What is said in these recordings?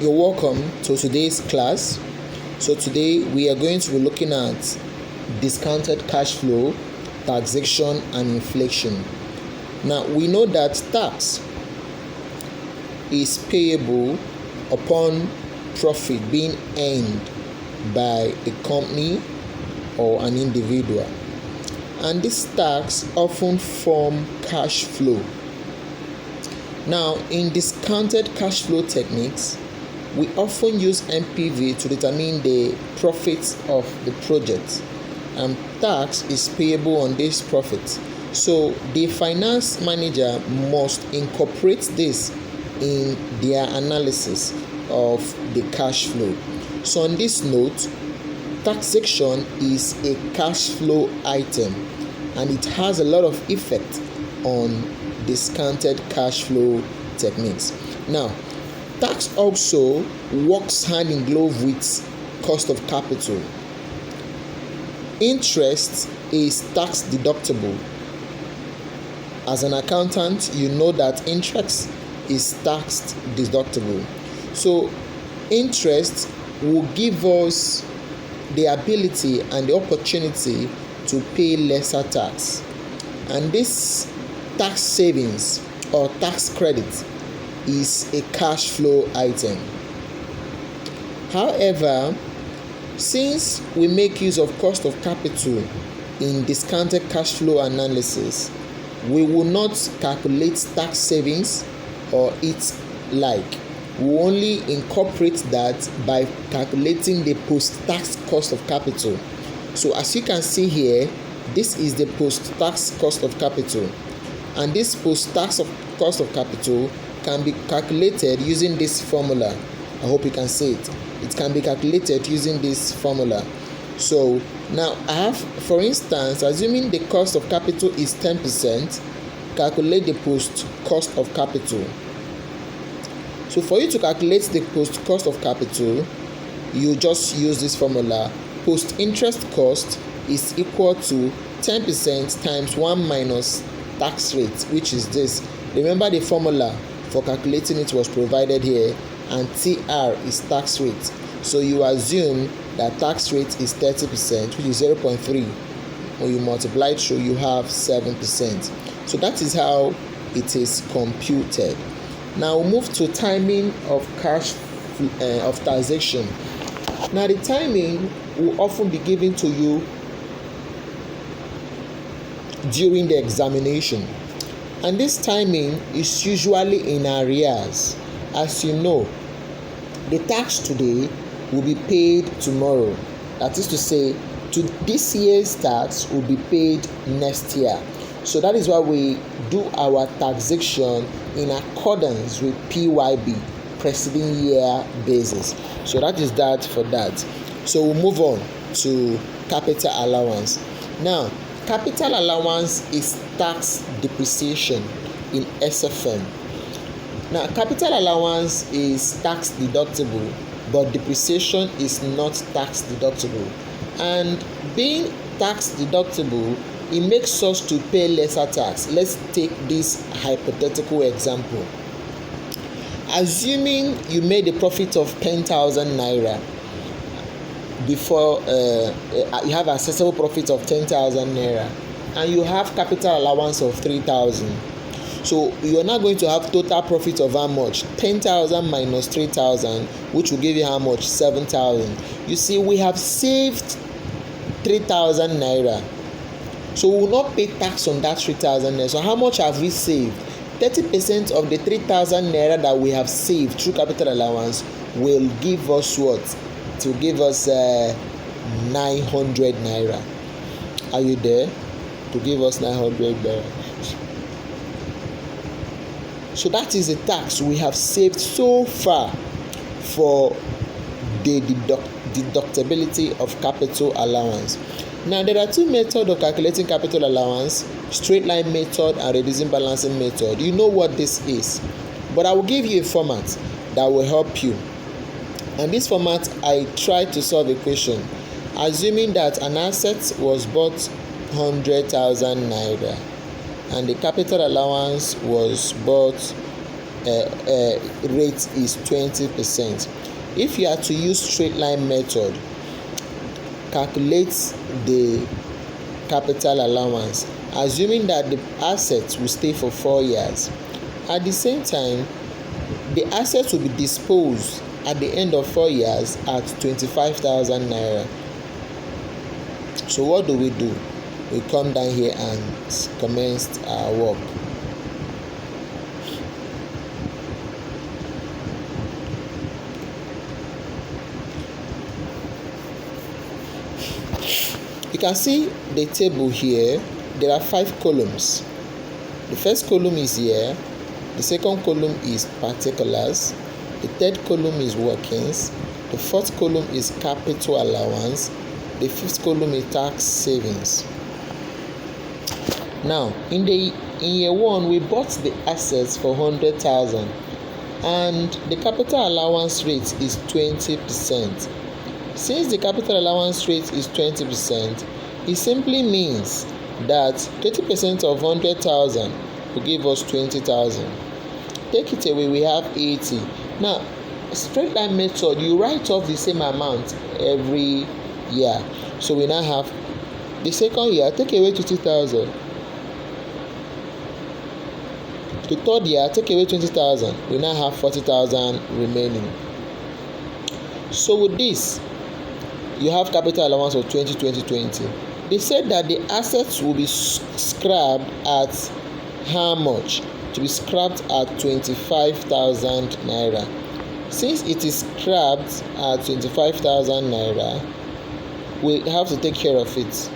You're welcome to today's class. So today we are going to be looking at discounted cash flow, taxation and inflation. Now we know that tax is payable upon profit being earned by a company or an individual, and this tax often form cash flow. Now in discounted cash flow techniques, we often use NPV to determine the profits of the project, and tax is payable on this profit. So the finance manager must incorporate this in their analysis of the cash flow. So on this note, taxation is a cash flow item and it has a lot of effect on discounted cash flow techniques. Now, tax also works hand in glove with cost of capital. Interest is tax deductible. As an accountant, you know that interest is tax deductible. So interest will give us the ability and the opportunity to pay lesser tax. And this tax savings or tax credit is a cash flow item. However, since we make use of cost of capital in discounted cash flow analysis, we will not calculate tax savings or its like. We will only incorporate that by calculating the post-tax cost of capital. So as you can see here, this is the post-tax cost of capital, and this post-tax cost of capital can be calculated using this formula. I hope you can see it. It can be calculated using this formula. So now I have, for instance, assuming the cost of capital is 10%, calculate the post cost of capital. So for you to calculate the post cost of capital, you just use this formula. Post interest cost is equal to 10% times 1 minus tax rate, which is this. Remember the formula for calculating it was provided here, and TR is tax rate. So you assume that tax rate is 30%, which is 0.3. When you multiply it through, you have 7%. So that is how it is computed. Now we'll move to timing of of taxation. Now the timing will often be given to you during the examination, and this timing is usually in arrears. As you know, the tax today will be paid tomorrow. That is to say, this year's tax will be paid next year. So that is why we do our taxation in accordance with PYB, preceding year basis. So that is that for that. So we'll move on to capital allowance. Now, capital allowance is tax depreciation in SFM. Now, capital allowance is tax deductible, but depreciation is not tax deductible. And being tax deductible, it makes us to pay lesser tax. Let's take this hypothetical example. Assuming you made a profit of 10,000 naira before you have accessible profit of 10,000 naira, and you have capital allowance of 3,000. So you are now going to have total profit of how much? 10,000 minus 3,000, which will give you how much? 7,000. You see, we have saved 3,000 naira. So we will not pay tax on that 3,000 naira. So how much have we saved? 30% of the 3,000 naira that we have saved through capital allowance will give us what? It will give us 900 naira. Are you there? To give us 900 naira. So that is the tax we have saved so far for the deductibility of capital allowance. Now there are two methods of calculating capital allowance: straight line method and reducing balancing method. You know what this is, but I will give you a format that will help you. And this format, I tried to solve a question assuming that an asset was bought 100,000 naira and the capital allowance was bought rate is 20%. If you are to use straight line method, calculate the capital allowance, assuming that the assets will stay for 4 years. At the same time, the assets will be disposed at the end of 4 years at 25,000 naira. So what do? We come down here and commence our work. You can see the table here. There are 5 columns. The first column is here, the second column is particulars, the third column is workings, the fourth column is capital allowance, the fifth column is tax savings. Now in year 1 we bought the assets for 100,000 and the capital allowance rate is 20%. Since the capital allowance rate is 20%, it simply means that 20% of 100,000 will give us 20,000. Take it away, we have 80. Now, straight line method, you write off the same amount every year. So we now have the second year, take away 20,000. The third year, take away 20,000. We now have 40,000 remaining. So with this, you have capital allowance of 20. They said that the assets will be scrapped at how much? To be scrapped at 25,000 naira. Since it is scrapped at 25,000 naira, we have to take care of it.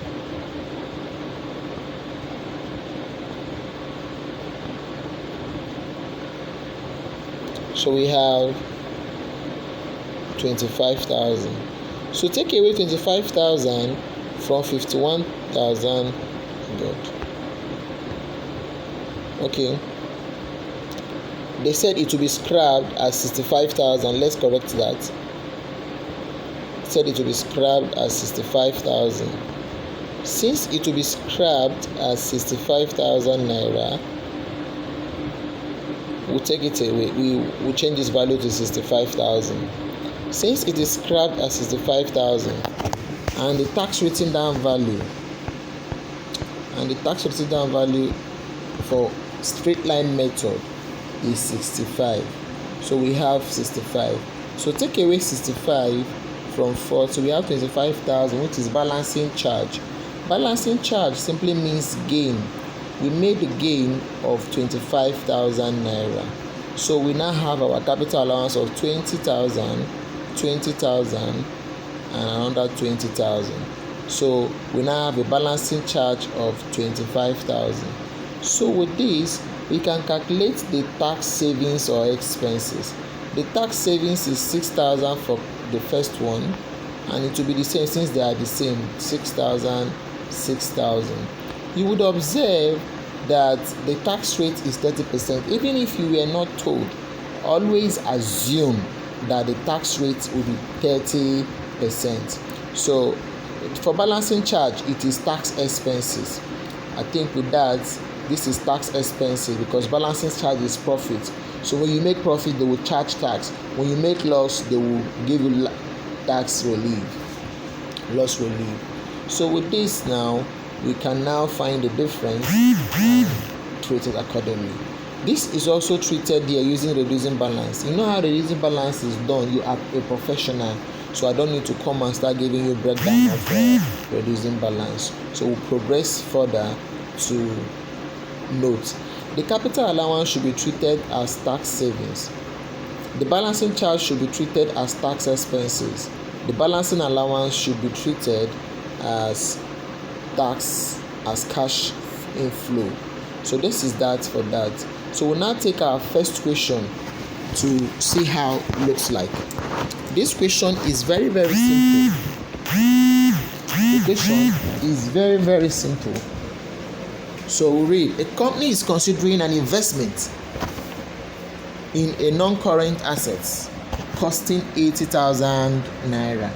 So we have 25,000. So take away 25,000 from 51,000. Good. Okay. They said it will be scrapped at 65,000. Let's correct that. Said it will be scrapped at 65,000. Since it will be scrapped at 65,000 naira, we'll take it away. We will change this value to 65,000. Since it is scrapped at 65,000 and the tax written down value for straight line method is 65. So we have 65. So take away 65 from 40. So we have 25,000, which is balancing charge. Balancing charge simply means gain. We made a gain of 25,000 naira. So we now have our capital allowance of 20,000, 20,000 and another 20,000. So we now have a balancing charge of 25,000. So with this, we can calculate the tax savings or expenses. The tax savings is 6,000 for the first one, and it will be the same since they are the same, 6,000, 6,000. You would observe that the tax rate is 30%. Even if you were not told, always assume that the tax rate will be 30%. So for balancing charge, it is tax expenses. I think with that, this is tax expenses because balancing charge is profit. So when you make profit, they will charge tax. When you make loss, they will give you tax relief, loss relief. So with this now, we can now find the difference and treat it accordingly. This is also treated here using reducing balance. You know how reducing balance is done. You are a professional, so I don't need to come and start giving you breakdown of reducing balance. So we'll progress further to note. The capital allowance should be treated as tax savings. The balancing charge should be treated as tax expenses. The balancing allowance should be treated as cash inflow. So this is that for that. So we'll now take our first question to see how it looks like. This question is very, very simple. The question is very, very simple. So we read, a company is considering an investment in a non-current assets costing 80,000 naira.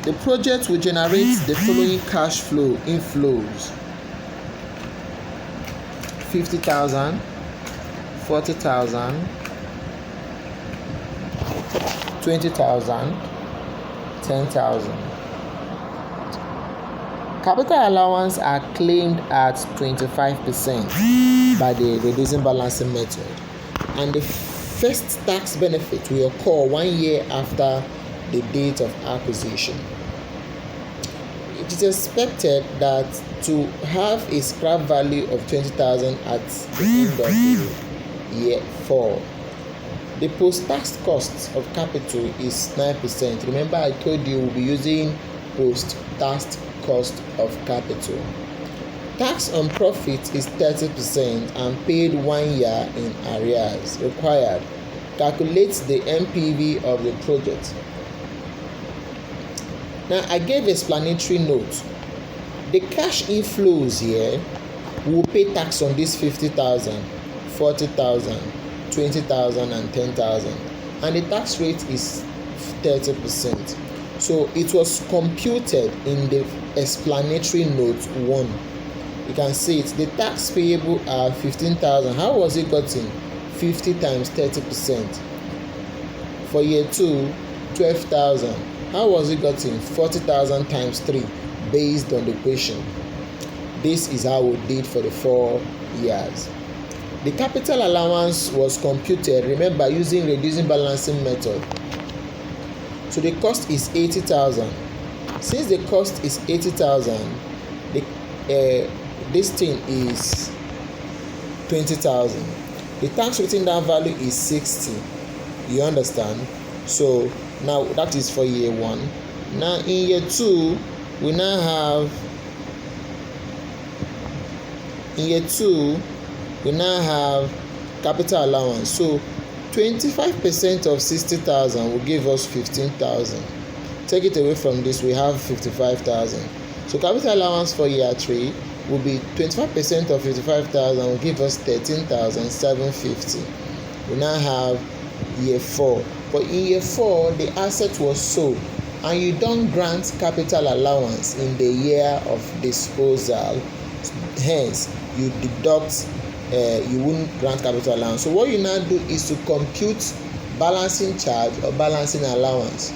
The project will generate the following cash flow inflows: 50,000, 40,000, 20,000, 10,000. Capital allowance are claimed at 25% by the reducing balancing method, and the first tax benefit will occur 1 year after the date of acquisition. It is expected that to have a scrap value of 20,000 at the end of the year 4. The post-tax cost of capital is 9%. Remember, I told you we'll be using post-tax cost of capital. Tax on profit is 30% and paid 1 year in arrears. Required: calculate the NPV of the project. Now, I gave explanatory note. The cash inflows here will pay tax on this 50,000, 40,000, 20,000 and 10,000, and the tax rate is 30%. So it was computed in the explanatory note 1. You can see it. The tax payable are 15,000. How was it gotten? 50 times 30%. For year 2, 12,000. How was it gotten? 40,000 times 3 based on the equation. This is how we did for the 4 years. The capital allowance was computed, remember, using reducing balancing method. So the cost is 80,000. Since the cost is 80,000, this thing is 20,000. The tax written down value is 60. You understand? So now that is for year 1. Now in year 2, we now have capital allowance. So 25% of 60,000 will give us 15,000. Take it away from this, we have 55,000. So capital allowance for year 3 will be 25% of 55,000 will give us 13,750. We now have year 4. But in year 4, the asset was sold, and you don't grant capital allowance in the year of disposal. Hence, you deduct. You wouldn't grant capital allowance. So what you now do is to compute balancing charge or balancing allowance.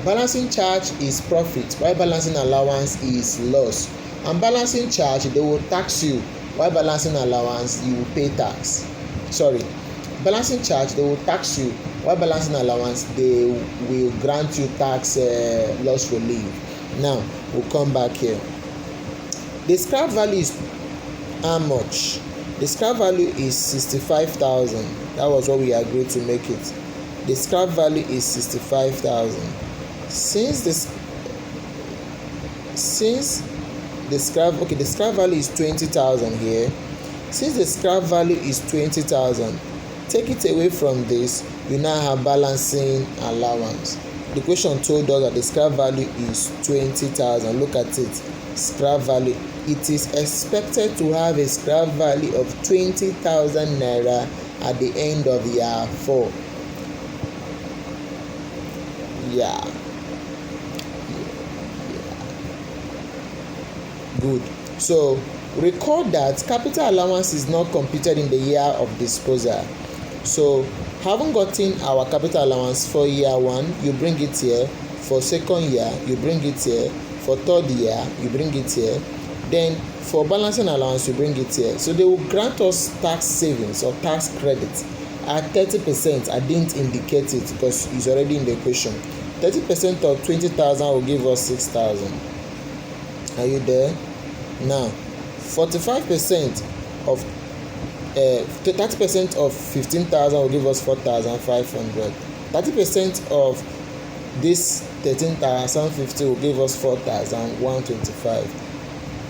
Balancing charge is profit, while balancing allowance is loss. And balancing charge, they will tax you, while balancing allowance, you will pay tax. Balancing charge, they will tax you, while balancing allowance, they will grant you tax loss relief. Now, we'll come back here. The scrap value is how much? The scrap value is 65,000. That was what we agreed to make it. The scrap value is 65,000. Since the scrap value is 20,000 here. Since the scrap value is 20,000, take it away from this, you now have balancing allowance. The question told us that the scrap value is 20,000. Look at it. Scrap value. It is expected to have a scrap value of 20,000 naira at the end of year 4. Yeah. Good. So recall that capital allowance is not computed in the year of disposal. So having gotten our capital allowance for year 1, you bring it here. For second year, you bring it here. For third year, you bring it here. Then for balancing allowance, you bring it here. So they will grant us tax savings or tax credit at 30%. I didn't indicate it because it's already in the equation. 30% of 20,000 will give us 6,000. Are you there? Now, 45% of 30% of 15,000 will give us 4,500. 30% of this 13,750 will give us 4,125.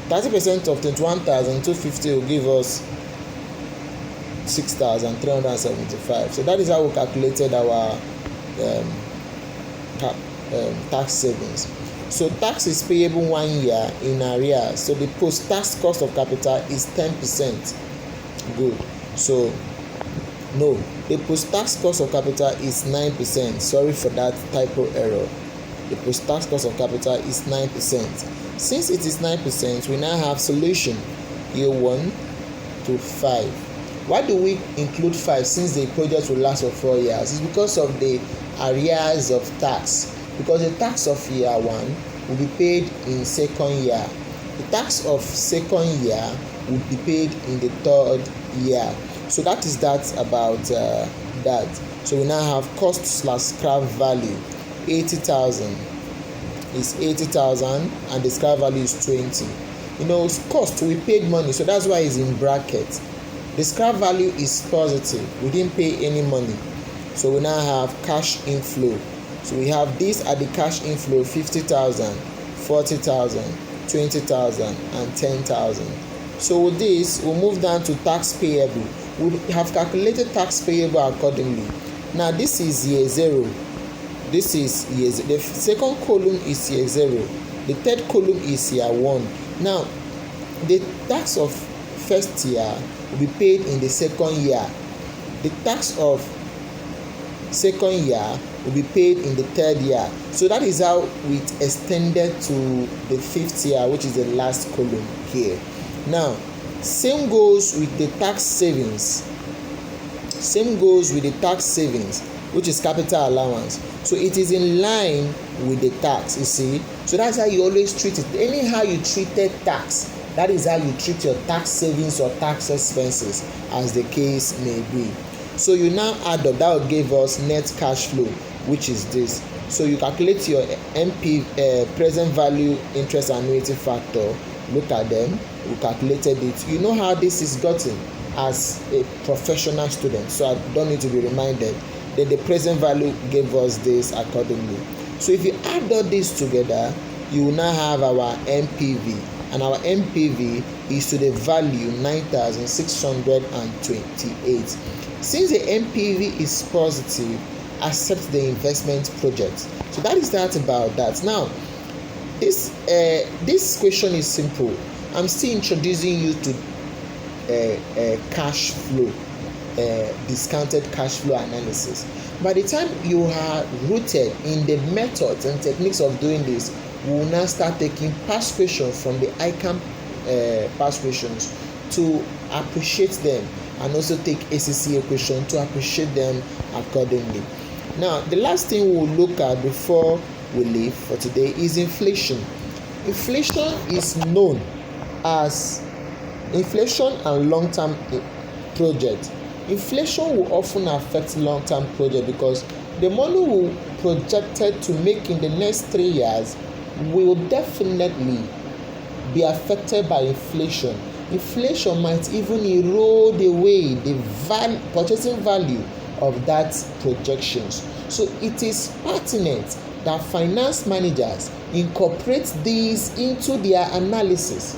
30% of 21,250 will give us 6,375. So that is how we calculated our tax savings. So tax is payable 1 year in arrears. So the post-tax cost of capital is 10%. Good. So no, the post-tax cost of capital is 9%. Sorry for that typo error. the post-tax cost of capital is 9%. Since it is 9%, we now have solution year 1 to 5. Why do we include 5 since the project will last for 4 years? It's because of the arrears of tax. Because the tax of year 1 will be paid in second year. The tax of second year will be paid in the third year. So that is that about that. So we now have cost slash scrap value 80,000 is 80,000 and the scrap value is 20. Cost, we paid money, so that's why it's in bracket. The scrap value is positive, we didn't pay any money. So we now have cash inflow. So we have this at the cash inflow 50,000, 40,000, 20,000 and 10,000. So with this, we'll move down to tax payable. We have calculated tax payable accordingly. Now this is year 0. This is year 0. The second column is year 0. The third column is year 1. Now the tax of first year will be paid in the second year. The tax of second year will be paid in the third year. So that is how it extended to the fifth year, which is the last column here. Now same goes with the tax savings. Which is capital allowance. So it is in line with the tax, you see. So that's how you always treat it. Anyhow you treated tax, that is how you treat your tax savings or tax expenses, as the case may be. So you now add up, that will give us net cash flow, which is this. So you calculate your MP, present value interest annuity factor. Look at them, we calculated it. You know how this is gotten as a professional student, so I don't need to be reminded. Then the present value gave us this accordingly. So if you add all this together, you will now have our NPV, and our NPV is to the value 9,628. Since the NPV is positive, accept the investment project. So that is that about that. Now this question is simple. I'm still introducing you to cash flow, discounted cash flow analysis. By the time you are rooted in the methods and techniques of doing this, we will now start taking past questions from the ICAM past questions to appreciate them, and also take ACCA questions to appreciate them accordingly. Now the last thing we will look at before we leave for today is inflation. Inflation is known as inflation and long-term project. Inflation will often affect long-term project because the money we projected to make in the next 3 years will definitely be affected by inflation. Inflation might even erode away the purchasing value of that projections. So it is pertinent that finance managers incorporate these into their analysis,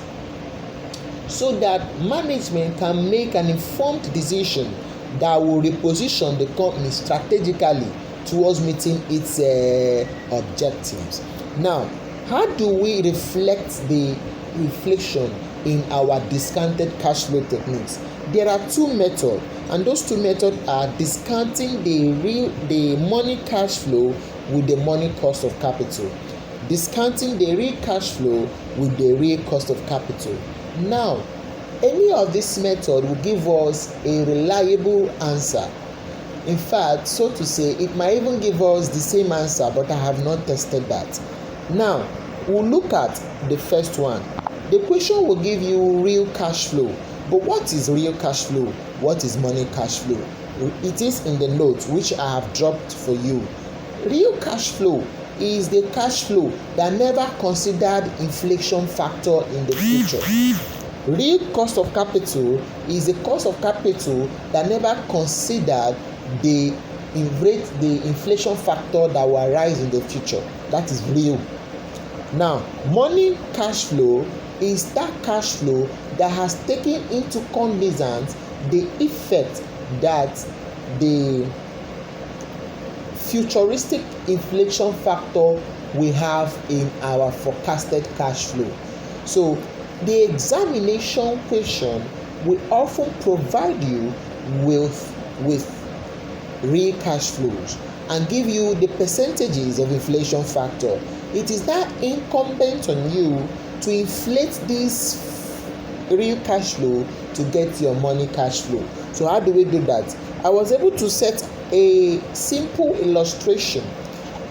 so that management can make an informed decision that will reposition the company strategically towards meeting its objectives. Now, how do we reflect the inflation in our discounted cash flow techniques? There are 2 methods, and those 2 methods are discounting the money cash flow with the money cost of capital. Discounting the real cash flow with the real cost of capital. Now, any of this method will give us a reliable answer. In fact, so to say, it might even give us the same answer, but I have not tested that. Now, we'll look at the first one. The question will give you real cash flow. But what is real cash flow? What is money cash flow? It is in the notes which I have dropped for you. Real cash flow is the cash flow that never considered inflation factor in the future. Real cost of capital is the cost of capital that never considered the inflation factor that will arise in the future. That is real. Now, money cash flow is that cash flow that has taken into cognizance the effect that the futuristic inflation factor will have in our forecasted cash flow. So the examination question will often provide you with real cash flows. and give you the percentages of inflation factor. It is that incumbent on you to inflate this real cash flow to get your money cash flow. So how do we do that? I was able to set a simple illustration.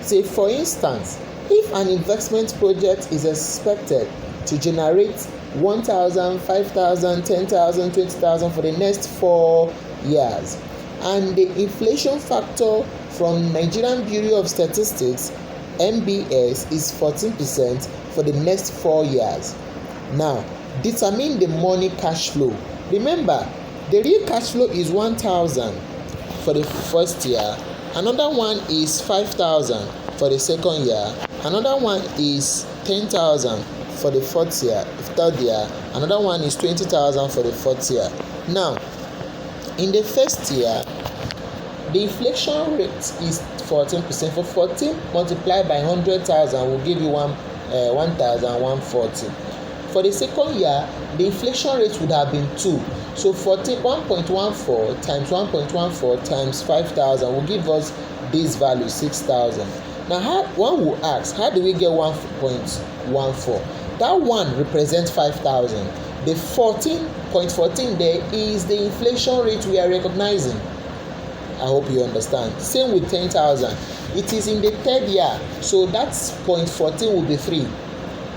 Say for instance, if an investment project is expected to generate 1,000, 5,000, 10,000, 20,000 for the next 4 years, and the inflation factor from Nigerian Bureau of Statistics (NBS) is 14% for the next 4 years. Now, determine the money cash flow. Remember, the real cash flow is 1,000 for the first year, another one is 5,000 for the second year, another one is 10,000 for the third year, another one is 20,000 for the fourth year. Now, in the first year, the inflation rate is 14%. For 14 multiplied by 100,000 will give you 1,140. For the second year, the inflation rate would have been 2. So 1.14 times 1.14 times 5,000 will give us this value, 6,000. Now, one will ask, how do we get 1.14? That one represents 5,000. The 14.14 there is the inflation rate we are recognizing. I hope you understand. Same with 10,000. It is in the third year, so that's 0.14 will be 3.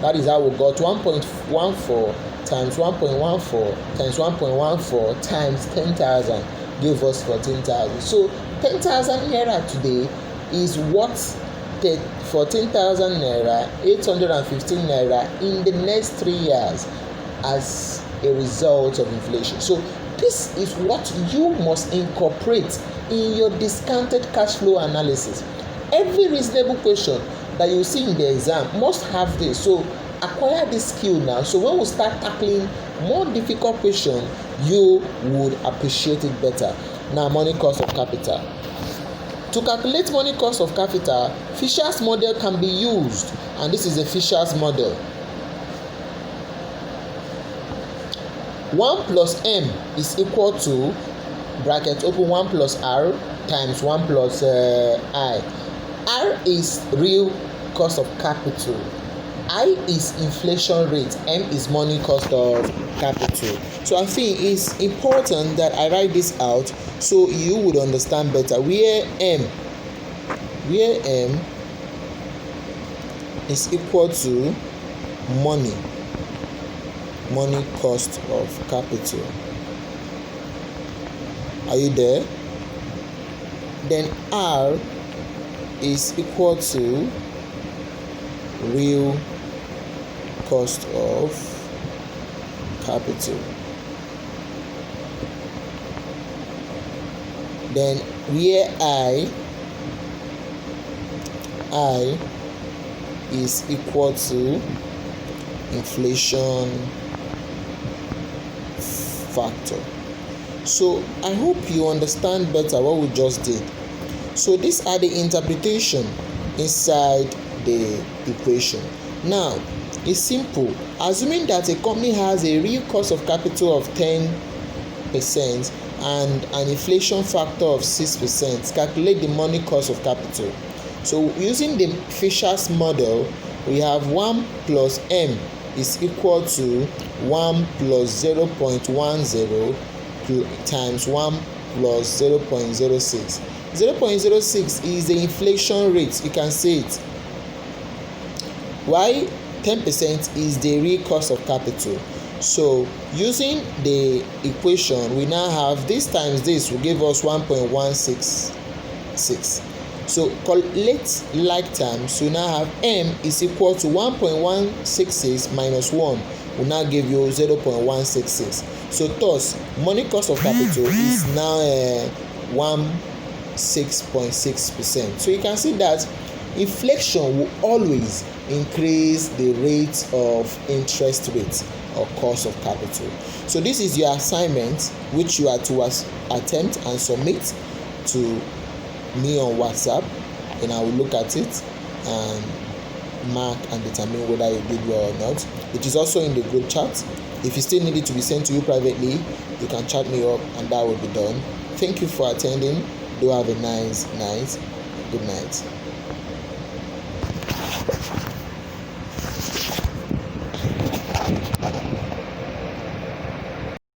That is how we got 1.14 times 1.14 times 1.14 times 10,000 give us 14,000. So 10,000 naira today is what 14,000 naira, 815 naira in the next 3 years as a result of inflation. So this is what you must incorporate in your discounted cash flow analysis. Every reasonable question that you see in the exam must have this. So acquire this skill now, so when we start tackling more difficult questions, you would appreciate it better. Now, money cost of capital. To calculate money cost of capital, Fisher's model can be used, and this is a Fisher's model. 1 plus M is equal to, bracket open, 1 plus R times 1 plus I. R is real cost of capital, I is inflation rate, M is money cost of capital. So I think it's important that I write this out so you would understand better. Where M is equal to money cost of capital. Are you there? Then R is equal to real cost of capital. Then where I is equal to inflation factor. So I hope you understand better what we just did. So these are the interpretation inside the equation. Now, it's simple. Assuming that a company has a real cost of capital of 10% and an inflation factor of 6%, calculate the money cost of capital. So using the Fisher's model, we have 1 plus M is equal to 1 plus 0.10 times 1 plus 0.06. 0.06 is the inflation rate. You can see it. Why 10% is the real cost of capital. So using the equation, we now have this times this will give us 1.166. So collect like terms. So now have M is equal to 1.166 minus 1 will now give you 0.166. So thus money cost of capital is now 6.6%. So you can see that inflation will always increase the rate of interest rate or cost of capital. So this is your assignment which you are to attempt and submit to me on WhatsApp, and I will look at it and mark and determine whether you did well or not. It is also in the group chat. If you still need it to be sent to you privately, you can chat me up and that will be done. Thank you for attending. Do have a nice night. Good night.